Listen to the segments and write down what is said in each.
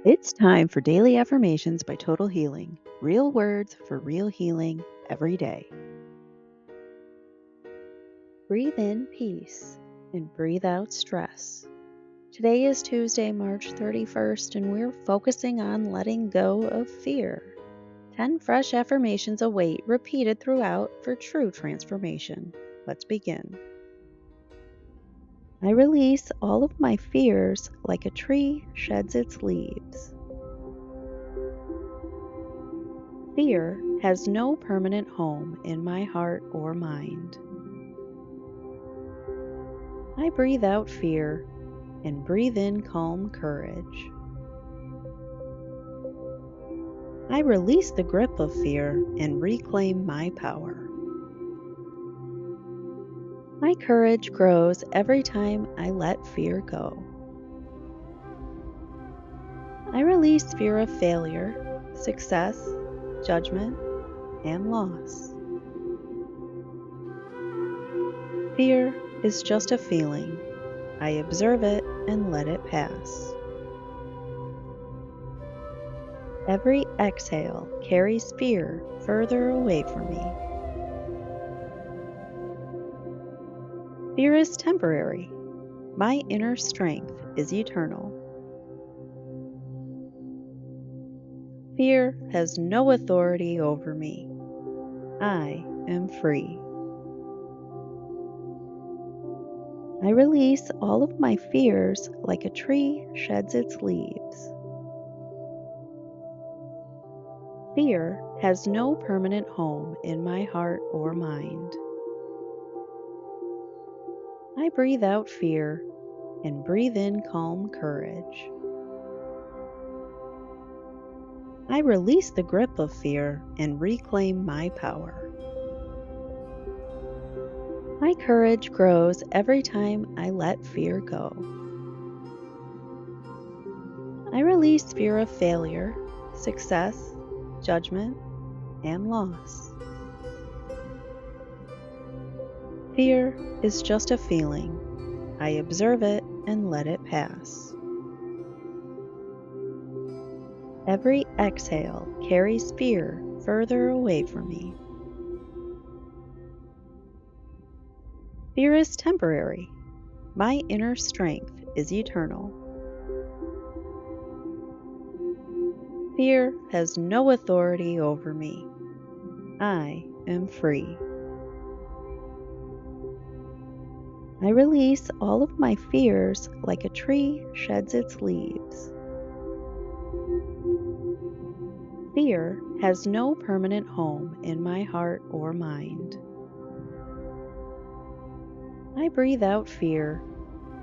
It's time for Daily Affirmations by Total Healing. Real words for real healing every day. Breathe in peace and breathe out stress. Today is Tuesday, March 31st, and we're focusing on letting go of fear. 10 fresh affirmations await, repeated throughout for true transformation. Let's begin. I release all of my fears like a tree sheds its leaves. Fear has no permanent home in my heart or mind. I breathe out fear and breathe in calm courage. I release the grip of fear and reclaim my power. My courage grows every time I let fear go. I release fear of failure, success, judgment, and loss. Fear is just a feeling. I observe it and let it pass. Every exhale carries fear further away from me. Fear is temporary. My inner strength is eternal. Fear has no authority over me. I am free. I release all of my fears like a tree sheds its leaves. Fear has no permanent home in my heart or mind. I breathe out fear and breathe in calm courage. I release the grip of fear and reclaim my power. My courage grows every time I let fear go. I release fear of failure, success, judgment, and loss. Fear is just a feeling. I observe it and let it pass. Every exhale carries fear further away from me. Fear is temporary. My inner strength is eternal. Fear has no authority over me. I am free. I release all of my fears like a tree sheds its leaves. Fear has no permanent home in my heart or mind. I breathe out fear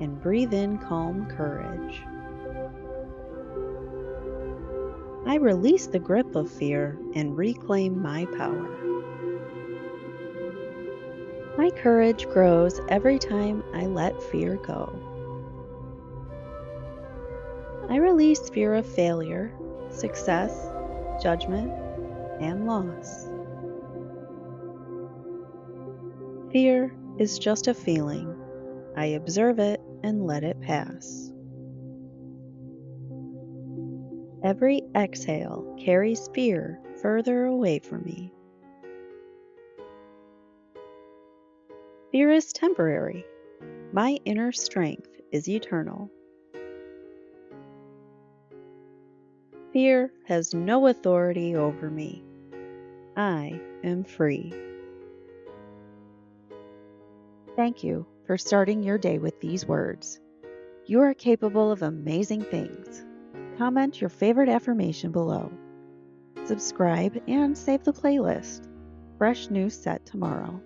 and breathe in calm courage. I release the grip of fear and reclaim my power. My courage grows every time I let fear go. I release fear of failure, success, judgment, and loss. Fear is just a feeling. I observe it and let it pass. Every exhale carries fear further away from me. Fear is temporary. My inner strength is eternal. Fear has no authority over me. I am free. Thank you for starting your day with these words. You are capable of amazing things. Comment your favorite affirmation below. Subscribe and save the playlist. Fresh news set tomorrow.